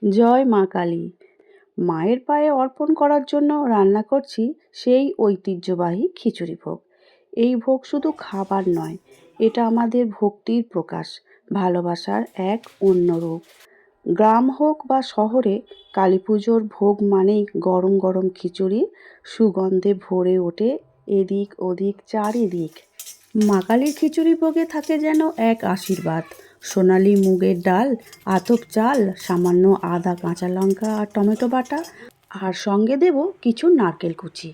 জয় মা কালী। মায়ের পায়ে অর্পণ করার জন্য রান্না করছি সেই ঐতিহ্যবাহী খিচুড়ি ভোগ। এই ভোগ শুধু খাবার নয়, এটা আমাদের ভক্তির প্রকাশ, ভালোবাসার এক অন্য রূপ। গ্রাম হোক বা শহরে, কালী পুজোর ভোগ মানেই গরম গরম খিচুড়ি, সুগন্ধে ভরে ওঠে এদিক ওদিক চারিদিক। মা কালীর খিচুড়ি ভোগে থাকে যেন এক আশীর্বাদ। সোনালি মুগের ডাল, আতপ চাল, সামান্য আদা, কাঁচা লঙ্কা আর টমেটো বাটা, আর সঙ্গে দেব কিছু নারকেল কুচি।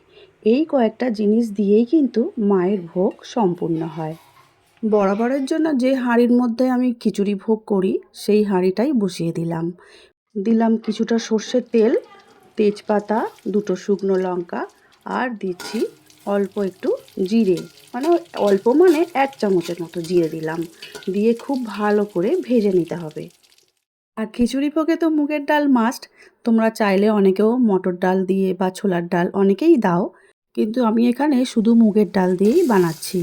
এই কয়েকটা জিনিস দিয়েই কিন্তু মায়ের ভোগ সম্পূর্ণ হয়। বরাবরের জন্য যে হাঁড়ির মধ্যে আমি খিচুড়ি ভোগ করি সেই হাঁড়িটাই বসিয়ে দিলাম। দিলাম কিছুটা সর্ষের তেল, তেজপাতা, দুটো শুকনো লঙ্কা, আর দিচ্ছি অল্প একটু জিরে, মানে অল্প মানে 1 চামচের মতো জিরে দিলাম। দিয়ে খুব ভালো করে ভেজে নিতে হবে। আর খিচুড়ি ভোগে তো মুগের ডাল মাস্ট। তোমরা চাইলে অনেকেও মটর ডাল দিয়ে বা ছোলার ডাল অনেকেই দাও, কিন্তু আমি এখানে শুধু মুগের ডাল দিয়েই বানাচ্ছি।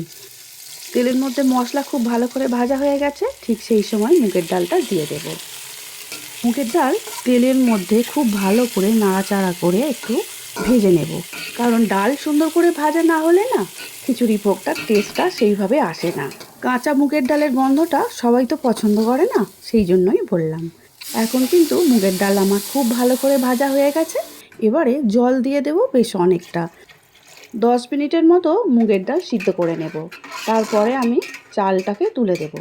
তেলের মধ্যে মশলা খুব ভালো করে ভাজা হয়ে গেছে, ঠিক সেই সময় মুগের ডালটা দিয়ে দেব। মুগের ডাল তেলের মধ্যে খুব ভালো করে নাড়াচাড়া করে একটু ভেজে নেব, কারণ ডাল সুন্দর করে ভাজা না হলে না খিচুড়ি ভোগটার টেস্টটা সেইভাবে আসে না। কাঁচা মুগের ডালের গন্ধটা সবাই তো পছন্দ করে না, সেই জন্যই বললাম। এখন কিন্তু মুগের ডাল আমার খুব ভালো করে ভাজা হয়ে গেছে। এবারে জল দিয়ে দেব বেশ অনেকটা। 10 মিনিটের মতো মুগের ডাল সিদ্ধ করে নেব। তারপরে আমি চালটাকে তুলে দেব,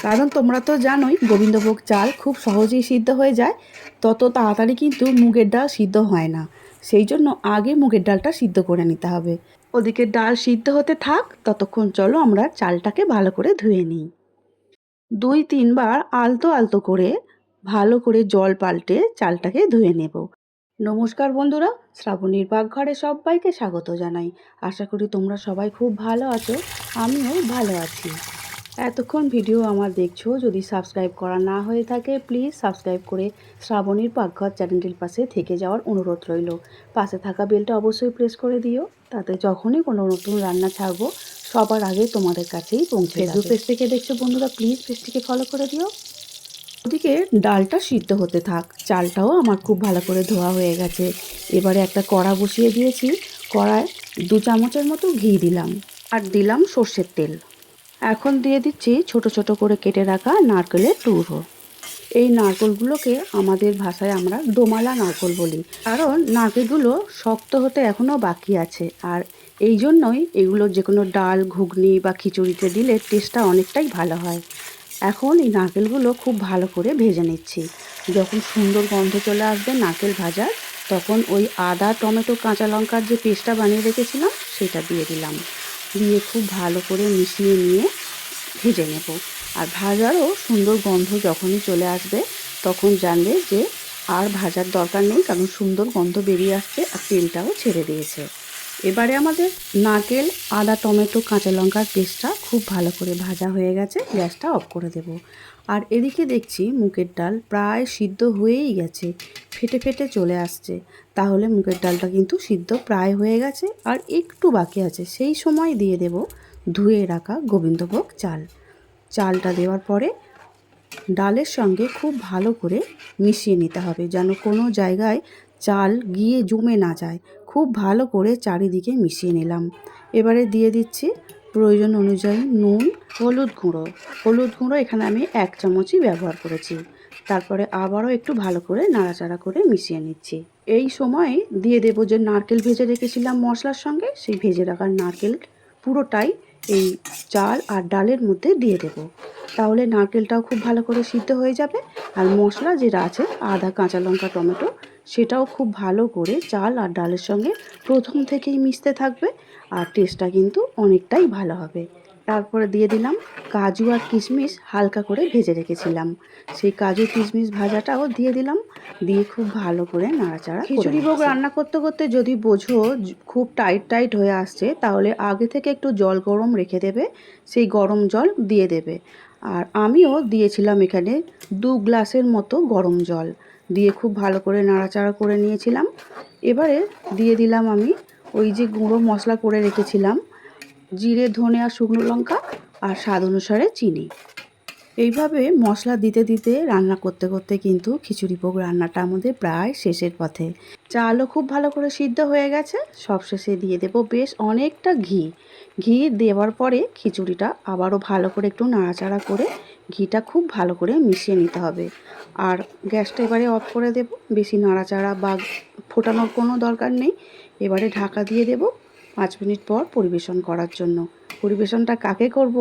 কারণ তোমরা তো জানোই গোবিন্দভোগ চাল খুব সহজেই সিদ্ধ হয়ে যায়, তত তাড়াতাড়ি কিন্তু মুগের ডাল সিদ্ধ হয় না। সেই জন্য আগে মুগের ডালটা সিদ্ধ করে নিতে হবে। ওদিকে ডাল সিদ্ধ হতে থাক, ততক্ষণ চলো আমরা চালটাকে ভালো করে ধুয়ে নিই। 2-3 বার আলতো আলতো করে ভালো করে জল পাল্টে চালটাকে ধুয়ে নেব। নমস্কার বন্ধুরা, শ্রাবণীর পাকঘরে সবাইকে স্বাগত জানাই। আশা করি তোমরা সবাই খুব ভালো আছো, আমিও ভালো আছি। এতক্ষণ ভিডিও আমার দেখছো, যদি সাবস্ক্রাইব করা না হয়ে থাকে প্লিজ সাবস্ক্রাইব করে শ্রাবণীর পাকঘর চ্যানেলটির পাশে থেকে যাওয়ার অনুরোধ রইল। পাশে থাকা বেলটা অবশ্যই প্রেস করে দিও, তাতে যখনই কোনো নতুন রান্না ছাড়বো সবার আগে তোমাদের কাছেই পৌঁছে যাবে। ফেসবুক পেজ থেকে দেখছো বন্ধুরা, প্লিজ পেজটিকে ফলো করে দিও। ওদিকে ডালটা সিদ্ধ হতে থাক, চালটাও আমার খুব ভালো করে ধোয়া হয়ে গেছে। এবারে একটা কড়া বসিয়ে দিয়েছি, কড়ায় 2 চামচের মতো ঘি দিলাম, আর দিলাম সর্ষের তেল। এখন দিয়ে দিচ্ছি ছোট ছোট করে কেটে রাখা নারকেলের টুকরো। এই নারকেলগুলোকে আমাদের ভাষায় আমরা দোমালা নারকেল বলি, কারণ নারকেলগুলো শক্ত হতে এখনও বাকি আছে। আর এই জন্যই এগুলো যে কোনো ডাল, ঘুগনি বা খিচুড়িতে দিলে টেস্টটা অনেকটাই ভালো হয়। এখন এই নারকেলগুলো খুব ভালো করে ভেজে নিচ্ছি। যখন সুন্দর গন্ধ চলে আসবে নারকেল ভাজার, তখন ওই আদা, টমেটো, কাঁচা লঙ্কার যে পেস্টটা বানিয়ে রেখেছিলাম সেটা দিয়ে দিলাম। দিয়ে খুব ভালো করে মিশিয়ে নিয়ে ভেজে নেব। আর ভাজারও সুন্দর গন্ধ যখনই চলে আসবে তখন জানবে যে আর ভাজার দরকার নেই, কারণ সুন্দর গন্ধ বেরিয়ে আসছে আর তেলটাও ছেড়ে দিয়েছে। এবারে আমাদের নারকেল, আদা, টমেটো, কাঁচা লঙ্কার পেস্টটা খুব ভালো করে ভাজা হয়ে গেছে, গ্যাসটা অফ করে দেব। আর এদিকে দেখছি মুগের ডাল প্রায় সিদ্ধ হয়েই গেছে, ফেটে ফেটে চলে আসছে। তাহলে মুগের ডালটা কিন্তু সিদ্ধ প্রায় হয়ে গেছে, আর একটু বাকি আছে। সেই সময় দিয়ে দেব ধুয়ে রাখা গোবিন্দভোগ চাল। চালটা দেওয়ার পরে ডালের সঙ্গে খুব ভালো করে মিশিয়ে নিতে হবে, যেন কোনো জায়গায় চাল গিয়ে জমে না যায়। খুব ভালো করে চারিদিকে মিশিয়ে নিলাম। এবারে দিয়ে দিচ্ছি প্রয়োজন অনুযায়ী নুন, হলুদ গুঁড়ো এখানে আমি 1 চামচই ব্যবহার করেছি। তারপরে আবারও একটু ভালো করে নাড়াচাড়া করে মিশিয়ে নিচ্ছি। এই সময়ে দিয়ে দেবো যে নারকেল ভেজে রেখেছিলাম মশলার সঙ্গে, সেই ভেজে রাখার নারকেল পুরোটাই এই চাল আর ডালের মধ্যে দিয়ে দেব। তাহলে নারকেলটাও খুব ভালো করে সিদ্ধ হয়ে যাবে, আর মশলা যেটা আছে আদা, কাঁচা লঙ্কা, টমেটো, সেটাও খুব ভালো করে চাল আর ডালের সঙ্গে প্রথম থেকেই মিশতে থাকবে, আর টেস্টটা কিন্তু অনেকটাই ভালো হবে। তারপরে দিয়ে দিলাম কাজু আর কিশমিশ হালকা করে ভেজে রেখেছিলাম, সেই কাজু কিশমিশ ভাজাটাও দিয়ে দিলাম। দিয়ে খুব ভালো করে নাড়াচাড়া করে খিচুড়ি ভোগ রান্না করতে করতে যদি বোঝো খুব টাইট টাইট হয়ে আসছে, তাহলে আগে থেকে একটু জল গরম রেখে দেবে, সেই গরম জল দিয়ে দেবে। আর আমিও দিয়েছিলাম এখানে 2 গ্লাসের মতো গরম জল, দিয়ে খুব ভালো করে নাড়াচাড়া করে নিয়েছিলাম। এবারে দিয়ে দিলাম আমি ওই যে গুঁড়ো মশলা করে রেখেছিলাম, জিরে, ধনে আর শুকনো লঙ্কা, আর স্বাদ অনুসারে চিনি। এইভাবে মশলা দিতে দিতে রান্না করতে করতে কিন্তু খিচুড়ি ভোগ রান্নাটা আমাদের প্রায় শেষের পথে। চালও খুব ভালো করে সিদ্ধ হয়ে গেছে। সবশেষে দিয়ে দেব বেশ অনেকটা ঘি। ঘি দেওয়ার পরে খিচুড়িটা আবারও ভালো করে একটু নাড়াচাড়া করে ঘিটা খুব ভালো করে মিশিয়ে নিতে হবে। আর গ্যাসটা এবারে অফ করে দেব। বেশি নাড়াচাড়া বা ফোটানোর কোনো দরকার নেই। এবারে ঢাকা দিয়ে দেব 5 মিনিট পর পরিবেশন করার জন্য। পরিবেশনটা কাকে করব?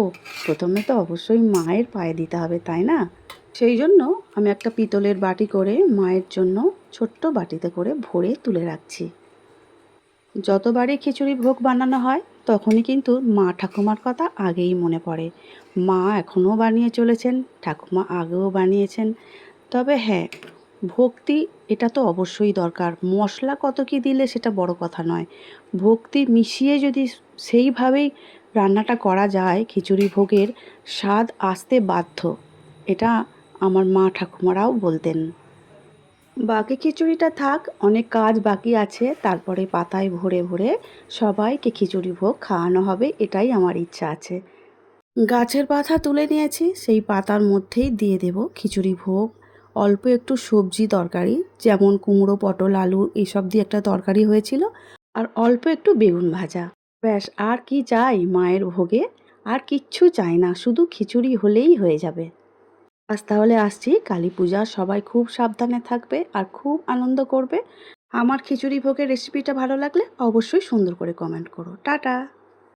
প্রথমে তো অবশ্যই মায়ের পায়ে দিতে হবে, তাই না? সেই জন্য আমি একটা পিতলের বাটি করে মায়ের জন্য ছোট্ট বাটিতে করে ভরে তুলে রাখছি। যতবারই খিচুড়ি ভোগ বানানো হয় তখনই কিন্তু মা ঠাকুমার কথা আগেই মনে পড়ে। মা এখনও বানিয়ে চলেছেন, ঠাকুমা আগেও বানিয়েছেন। তবে হ্যাঁ, ভক্তি এটা তো অবশ্যই দরকার। মশলা কত কী দিলে সেটা বড় কথা নয়। ভক্তি মিশিয়ে যদি সেইভাবেই রান্নাটা করা যায়, খিচুড়ি ভোগের স্বাদ আসতে বাধ্য। এটা আমার মা ঠাকুমারাও বলতেন। বাকি খিচুড়িটা থাক, অনেক কাজ বাকি আছে। তারপরে পাতায় ভরে ভরে সবাইকে খিচুড়ি ভোগ খাওয়ানো হবে, এটাই আমার ইচ্ছা আছে। গাছের পাতা তুলে নিয়েছি, সেই পাতার মধ্যেই দিয়ে দেব খিচুড়ি ভোগ। অল্প একটু সবজি তরকারি, যেমন কুমড়ো, পটল, আলু এসব দিয়ে একটা তরকারি হয়েছিল, আর অল্প একটু বেগুন ভাজা। ব্যাস, আর কি চাই মায়ের ভোগে? আর কিচ্ছু চাই না, শুধু খিচুড়ি হলেই হয়ে যাবে। আজ তাহলে আসছি। কালী পূজা, সবাই খুব সাবধানে থাকবে আর খুব আনন্দ করবে। আমার খিচুড়ি ভোগের রেসিপিটা ভালো লাগলে অবশ্যই সুন্দর করে কমেন্ট করো। টাটা।